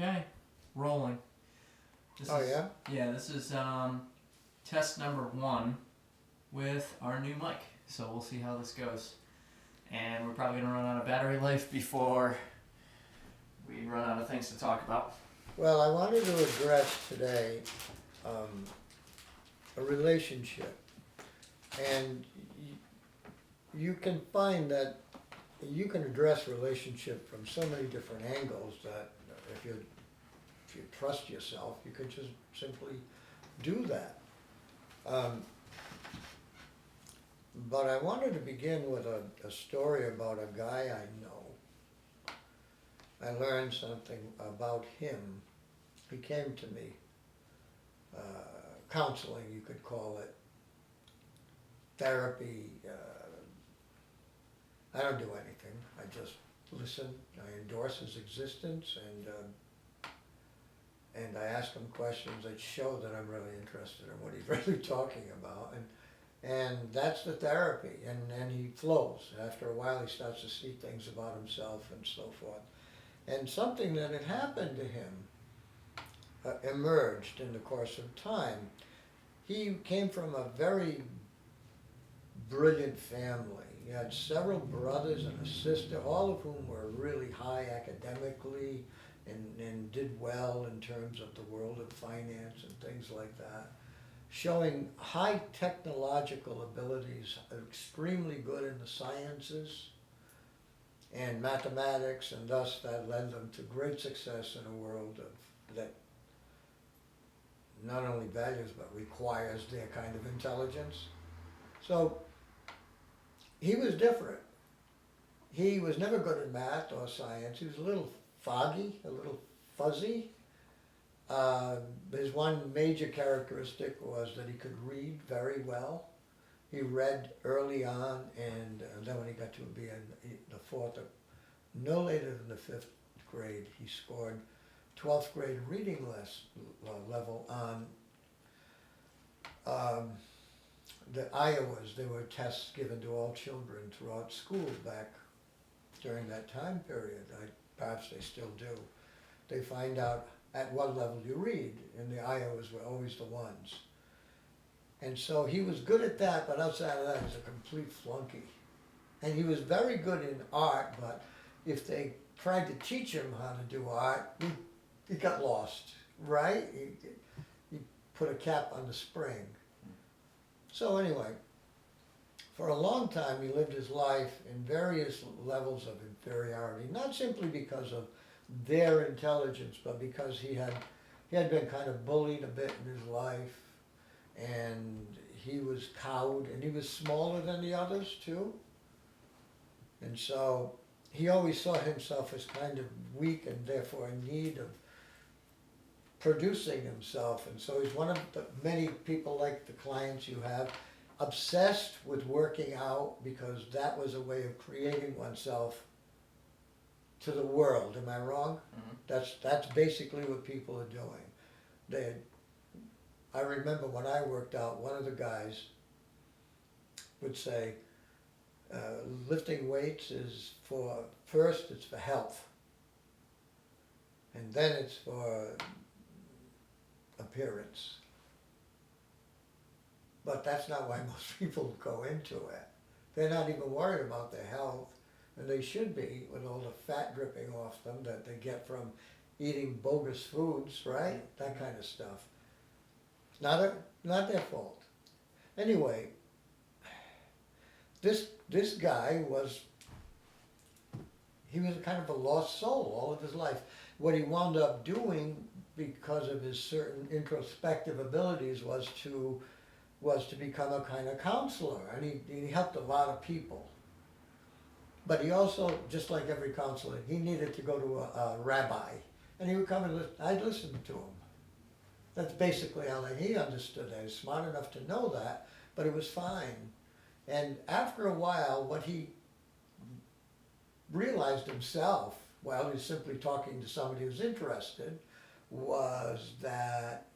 Okay, rolling. Oh, yeah? Yeah, this is test number 1 with our new mic. So we'll see how this goes. And we're probably going to run out of battery life before we run out of things to talk about. Well, I wanted to address today a relationship. And you can find that you can address relationship from so many different angles that if you trust yourself, you can just simply do that. But I wanted to begin with a story about a guy I know. I learned something about him. He came to me, counseling, you could call it, therapy. I don't do anything. I just listen. I endorse his existence, and I ask him questions that show that I'm really interested in what he's really talking about. And that's the therapy, and he flows. After a while, he starts to see things about himself and so forth. And something that had happened to him emerged in the course of time. He came from a very brilliant family. He had several brothers and a sister, all of whom were really high academically and did well in terms of the world of finance and things like that, showing high technological abilities, extremely good in the sciences and mathematics, and thus that led them to great success in a world that not only values but requires their kind of intelligence. So he was different. He was never good at math or science. He was a little foggy, a little fuzzy. His one major characteristic was that he could read very well. He read early on, and then when he got to be in the fourth, no later than the fifth grade, he scored 12th grade reading level on the Iowas. There were tests given to all children throughout school back during that time period. Perhaps they still do. They find out at what level you read, and the Iowas were always the ones. And so he was good at that, but outside of that, he was a complete flunky. And he was very good in art, but if they tried to teach him how to do art, he got lost, right? He put a cap on the spring. So anyway, for a long time he lived his life in various levels of inferiority, not simply because of their intelligence, but because he had been kind of bullied a bit in his life, and he was cowed, and he was smaller than the others too. And so he always saw himself as kind of weak and therefore in need of producing himself. And so he's one of the many people like the clients you have, obsessed with working out because that was a way of creating oneself to the world. Am I wrong? Mm-hmm. That's basically what people are doing. I remember when I worked out, one of the guys would say, lifting weights is first it's for health, and then it's for appearance. But that's not why most people go into it. They're not even worried about their health, and they should be, with all the fat dripping off them that they get from eating bogus foods, right? That kind of stuff. Not their fault. Anyway, this guy was a kind of a lost soul all of his life. What he wound up doing, because of his certain introspective abilities, was to become a kind of counselor, and he helped a lot of people. But he also, just like every counselor, he needed to go to a rabbi, and he would come and listen. I'd listen to him. That's basically how he understood it. He was smart enough to know that, but it was fine. And after a while, what he realized himself, while he was simply talking to somebody who was interested, was that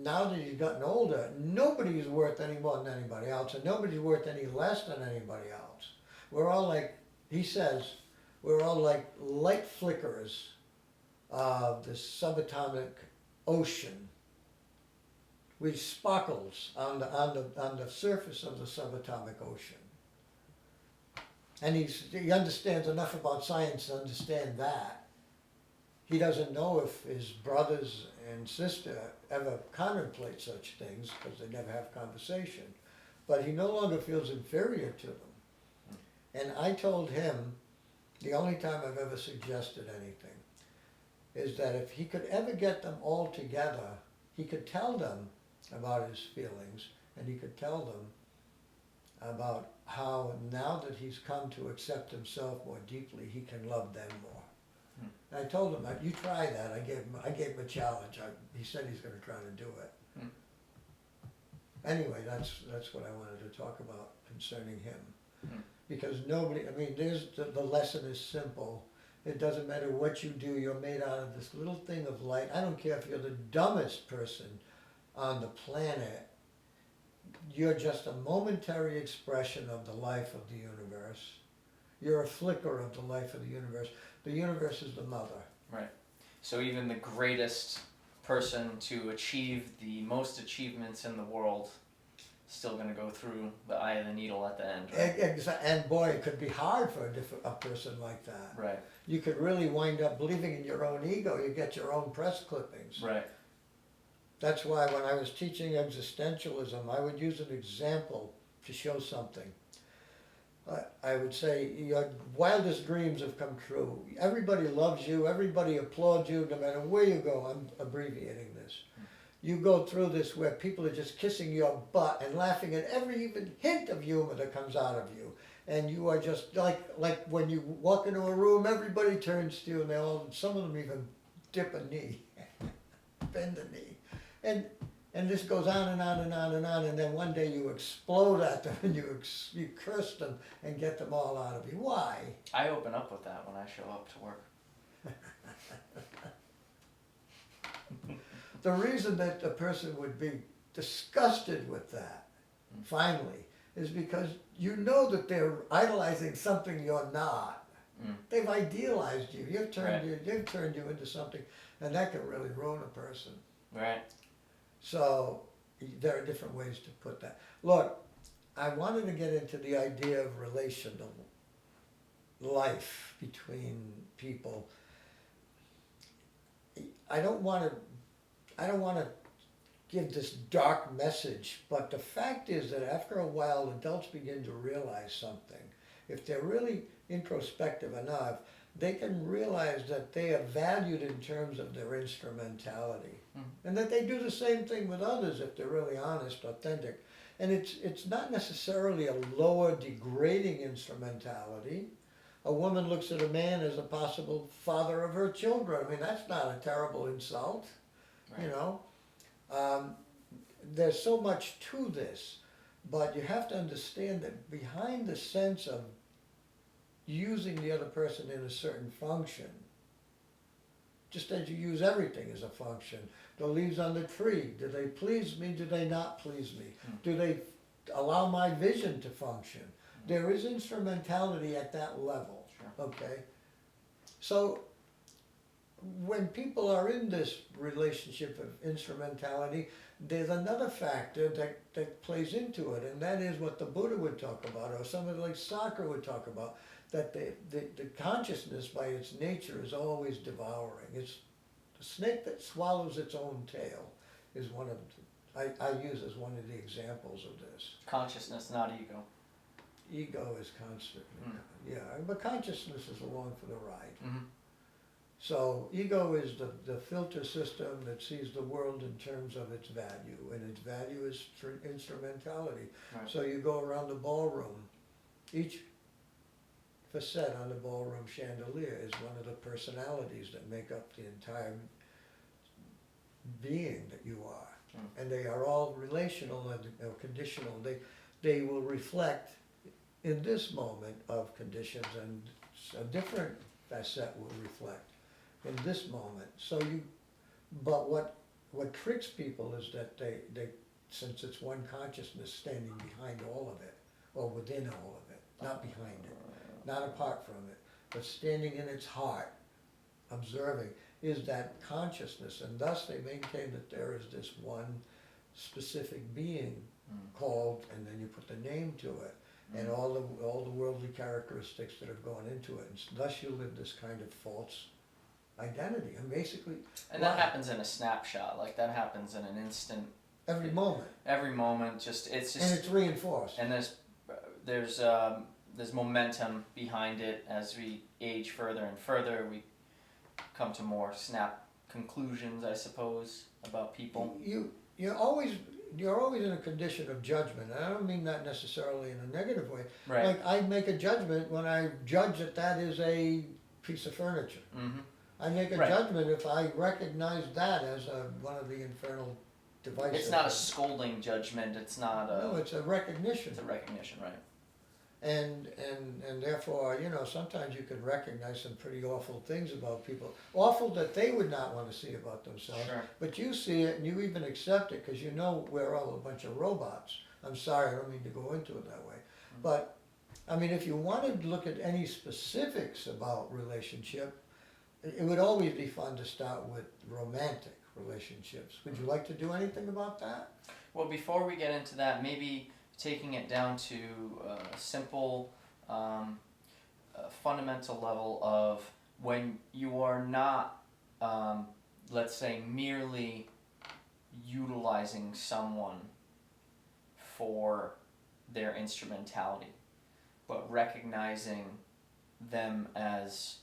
now that he's gotten older, nobody's worth any more than anybody else, and nobody's worth any less than anybody else. We're all like, he says, we're all like light flickers the subatomic ocean, which sparkles on the surface of the subatomic ocean. And he understands enough about science to understand that. He doesn't know if his brothers and sister ever contemplate such things, because they never have conversation. But he no longer feels inferior to them. And I told him, the only time I've ever suggested anything, is that if he could ever get them all together, he could tell them about his feelings, and he could tell them about how now that he's come to accept himself more deeply, he can love them more. And I told him, you try that. I gave him a challenge. He said he's going to try to do it. Anyway, that's what I wanted to talk about concerning him. Because nobody, I mean, the lesson is simple. It doesn't matter what you do, you're made out of this little thing of light. I don't care if you're the dumbest person on the planet. You're just a momentary expression of the life of the universe. You're a flicker of the life of the universe. The universe is the mother. Right. So even the greatest person to achieve the most achievements in the world still going to go through the eye of the needle at the end, right? And boy, it could be hard for a person like that. Right. You could really wind up believing in your own ego. You get your own press clippings. Right. That's why when I was teaching existentialism, I would use an example to show something. I would say, your wildest dreams have come true. Everybody loves you, everybody applauds you, no matter where you go. I'm abbreviating this. You go through this where people are just kissing your butt and laughing at every even hint of humor that comes out of you. And you are just like when you walk into a room, everybody turns to you, and some of them even dip a knee, bend a knee. And this goes on and on and on and on, and then one day you explode at them and you curse them and get them all out of you. Why? I open up with that when I show up to work. The reason that a person would be disgusted with that, finally, is because you know that they're idolizing something you're not. They've idealized you. They've turned you into something, and that can really ruin a person. Right. So there are different ways to put that. Look, I wanted to get into the idea of relational life between people. I don't want to give this dark message, but the fact is that after a while, adults begin to realize something. If they're really introspective enough, they can realize that they are valued in terms of their instrumentality. And that they do the same thing with others if they're really honest, authentic. And it's not necessarily a lower, degrading instrumentality. A woman looks at a man as a possible father of her children. I mean, that's not a terrible insult, right. You know. There's so much to this, but you have to understand that behind the sense of using the other person in a certain function, just as you use everything as a function. The leaves on the tree, do they please me, do they not please me? Do they allow my vision to function? There is instrumentality at that level, sure. Okay? So when people are in this relationship of instrumentality, there's another factor that plays into it, and that is what the Buddha would talk about, or somebody like Sartre would talk about, that the consciousness by its nature is always devouring. It's the snake that swallows its own tail is one of I use as one of the examples of this. Consciousness, not ego. Ego is constantly, yeah, but consciousness is along for the ride. Mm-hmm. So ego is the filter system that sees the world in terms of its value, and its value is instrumentality. Right. So you go around the ballroom, each facet on the ballroom chandelier is one of the personalities that make up the entire being that you are. And they are all relational and conditional. They will reflect in this moment of conditions, and a different facet will reflect in this moment. So but what tricks people is that they since it's one consciousness standing behind all of it, or within all of it, not behind it, not apart from it, but standing in its heart, observing is that consciousness, and thus they maintain that there is this one specific being called, and then you put the name to it, and all the worldly characteristics that have gone into it, and thus you live this kind of false identity, and basically. And that happens in a snapshot, like that happens in an instant. Every moment. Every moment, it's just. And it's reinforced. And there's momentum behind it as we age further and further. We come to more snap conclusions, I suppose, about people. You're always in a condition of judgment, and I don't mean that necessarily in a negative way. Right. Like I make a judgment when I judge that is a piece of furniture. Mm-hmm. I make a judgment if I recognize that as one of the infernal devices. It's not a scolding judgment. It's not a. No, it's a recognition. It's a recognition, right? And therefore, sometimes you can recognize some pretty awful things about people. Awful that they would not want to see about themselves. Sure. But you see it and you even accept it because we're all a bunch of robots. I'm sorry, I don't mean to go into it that way. Mm-hmm. But, I mean, if you wanted to look at any specifics about relationship, it would always be fun to start with romantic relationships. Would you like to do anything about that? Well, before we get into that, maybe taking it down to a simple, fundamental level of when you are not, let's say, merely utilizing someone for their instrumentality, but recognizing them as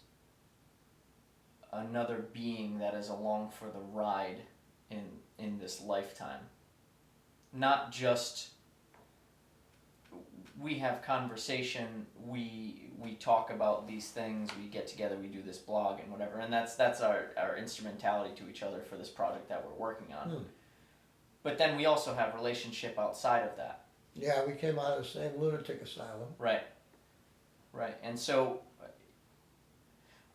another being that is along for the ride in this lifetime. Not just we have conversation, we talk about these things, we get together, we do this blog and whatever, and that's our instrumentality to each other for this project that we're working on. But then we also have relationship outside of that. Yeah, we came out of the same lunatic asylum. Right. And so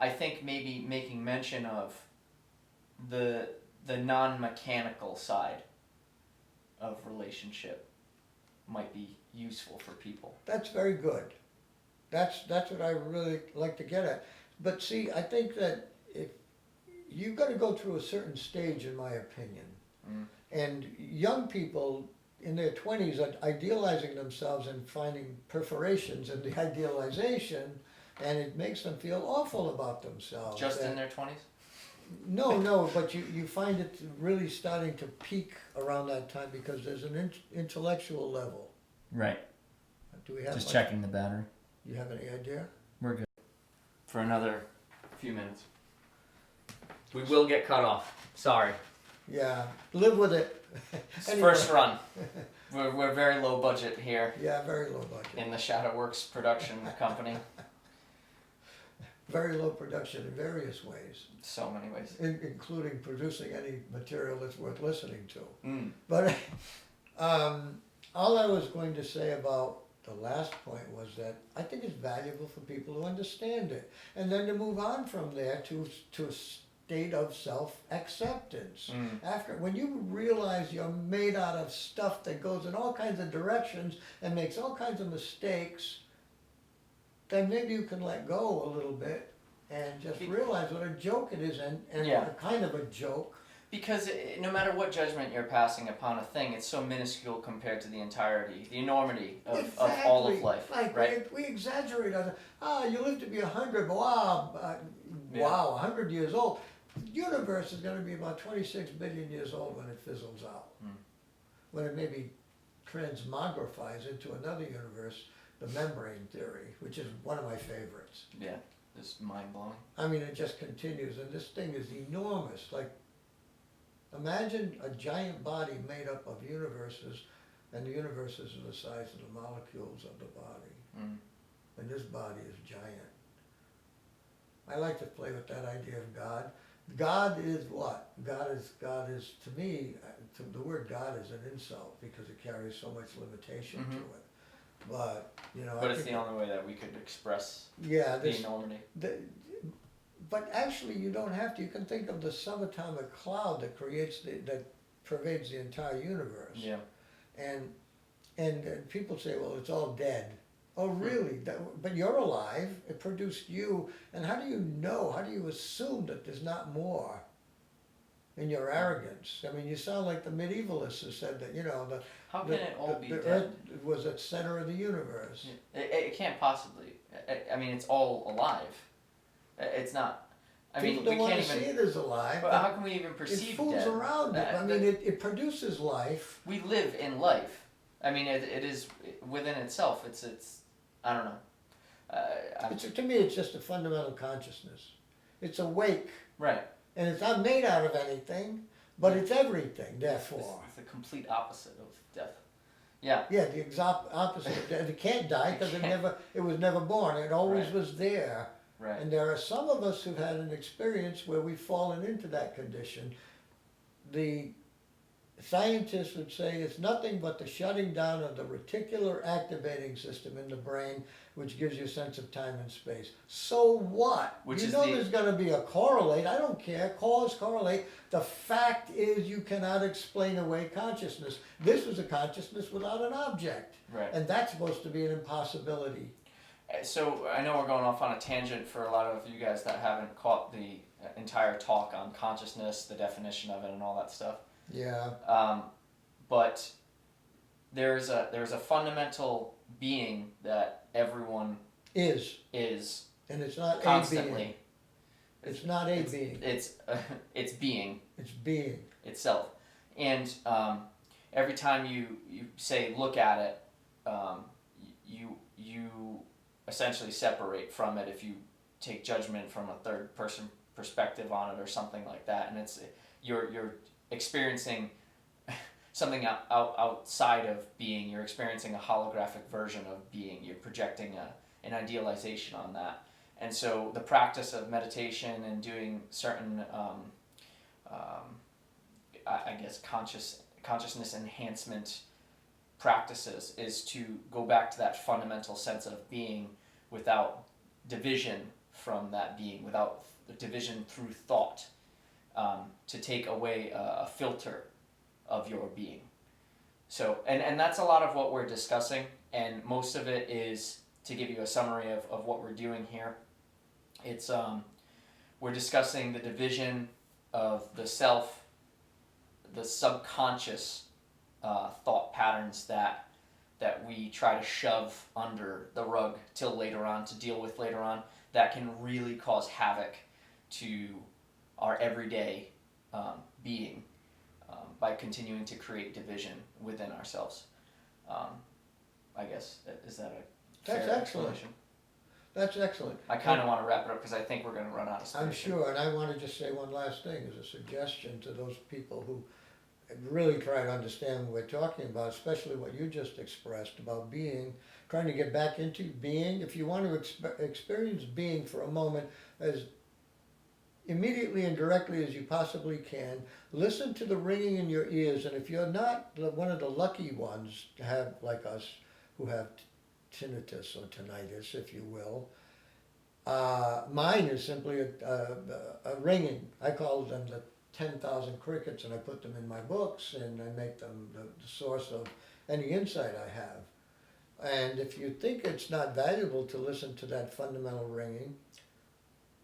I think maybe making mention of the non-mechanical side of relationship might be useful for people. That's very good. That's what I really like to get at. But see, I think that if you've got to go through a certain stage, in my opinion, and young people in their 20s are idealizing themselves and finding perforations in the idealization, and it makes them feel awful about themselves. Just in their 20s? No, but you find it really starting to peak around that time because there's an intellectual level. Right. Do we have just checking the battery? You have any idea? We're good. For another few minutes. We will get cut off. Sorry. Yeah, live with it. Anyway. First run. We're very low budget here. Yeah, very low budget. In the Shadowworks production company. Very low production in various ways. So many ways. Including producing any material that's worth listening to. Mm. But all I was going to say about the last point was that I think it's valuable for people to understand it. And then to move on from there to a state of self-acceptance. After, when you realize you're made out of stuff that goes in all kinds of directions and makes all kinds of mistakes, then maybe you can let go a little bit and just realize what a joke it is, and a kind of a joke. Because no matter what judgment you're passing upon a thing, it's so minuscule compared to the entirety, the enormity of all of life. Like, right? We exaggerate on, you live to be 100, wow, 100 years old. The universe is going to be about 26 billion years old when it fizzles out. When it maybe transmogrifies into another universe, the membrane theory, which is one of my favorites. Yeah, just mind-blowing. I mean, it just continues, and this thing is enormous. Like, imagine a giant body made up of universes, and the universes are the size of the molecules of the body. And this body is giant. I like to play with that idea of God. God is what? God is to me, the word God is an insult because it carries so much limitation to it. But, But it's the only way that we could express the enormity. But actually, you don't have to. You can think of the subatomic cloud that pervades the entire universe. Yeah. And people say, well, it's all dead. Oh, really? But you're alive. It produced you. And how do you know? How do you assume that there's not more in your arrogance? I mean, you sound like the medievalists who said that, How can it all be the dead? earth was at center of the universe. It can't possibly. I mean, it's all alive. It's not. I People mean, don't we want can't to even. see it as alive. But how can we even It perceive fools dead? around it. I mean, it produces life. We live in life. I mean, it is within itself. It's. I don't know. To me, it's just a fundamental consciousness. It's awake, Right. and it's not made out of anything, but it's everything. It's Therefore, the complete opposite of death. Yeah. yeah, the exact opposite. It can't die because it was never born. It always Right. was there. Right. And there are some of us who've had an experience where we've fallen into that condition. The scientists would say it's nothing but the shutting down of the reticular activating system in the brain, which gives you a sense of time and space. So what? Which you is know the- there's going to be a correlate. I don't care. Cause, correlate. The fact is you cannot explain away consciousness. This was a consciousness without an object. Right. And that's supposed to be an impossibility. So I know we're going off on a tangent for a lot of you guys that haven't caught the entire talk on consciousness, the definition of it, and all that stuff. Yeah. But there's a fundamental being that everyone Is. is And it's not a being. constantly. It's not a being. It's being It's being. itself, and every time you say look at it, you essentially separate from it if you take judgment from a third person perspective on it or something like that, and it's you're experiencing something outside of being. You're experiencing a holographic version of being. You're projecting an idealization on that. And so the practice of meditation and doing certain, I guess, consciousness enhancement practices is to go back to that fundamental sense of being without division from that being, without division through thought, to take away a filter of your being. So, and that's a lot of what we're discussing, and most of it is, to give you a summary of what we're doing here, it's we're discussing the division of the self, the subconscious thought patterns that we try to shove under the rug till later on, to deal with later on, that can really cause havoc to our everyday being by continuing to create division within ourselves. I guess, is that a That's fair excellent. explanation? That's excellent. I kind of want to wrap it up because I think we're going to run out of space. I'm sure, and I want to just say one last thing as a suggestion to those people who really try to understand what we're talking about, especially what you just expressed about being, trying to get back into being. If you want to experience being for a moment as immediately and directly as you possibly can, listen to the ringing in your ears, and if you're not one of the lucky ones to have, like us, who have tinnitus or tinnitus, if you will, mine is simply a ringing. I call them the 10,000 crickets, and I put them in my books, and I make them the source of any insight I have. And if you think it's not valuable to listen to that fundamental ringing,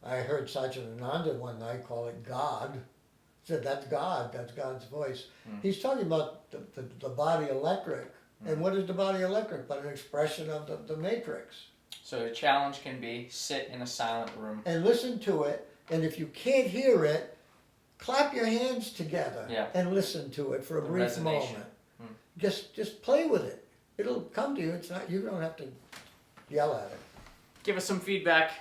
I heard Satchidananda one night call it God. He said, that's God, that's God's voice. He's talking about the body electric. And what is the body electric but an expression of the matrix? So a challenge can be sit in a silent room. And listen to it, and if you can't hear it, clap your hands together and listen to it for a brief moment. Just play with it. It'll come to you. It's not, you don't have to yell at it. Give us some feedback.